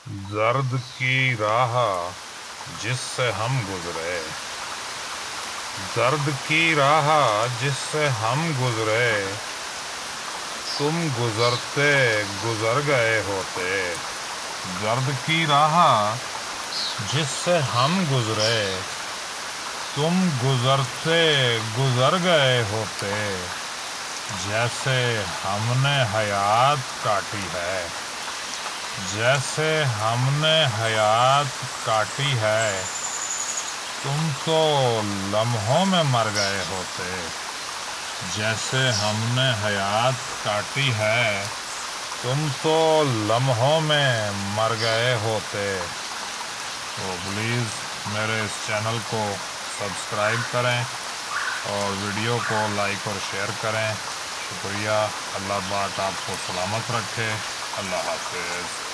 زرد کی راہ جس سے ہم گزرے، زرد کی راہ جس سے ہم گزرے، تم گزرتے گزر گئے ہوتے۔ زرد کی راہ جس سے ہم گزرے، تم گزرتے گزر گئے ہوتے۔ جیسے ہم نے حیات کاٹی ہے، جیسے ہم نے حیات کاٹی ہے، تم تو لمحوں میں مر گئے ہوتے۔ جیسے ہم نے حیات کاٹی ہے، تم تو لمحوں میں مر گئے ہوتے۔ تو پلیز میرے اس چینل کو سبسکرائب کریں اور ویڈیو کو لائک اور شیئر کریں۔ شکریہ۔ اللہ پاک آپ کو سلامت رکھے۔ اللہ حافظ۔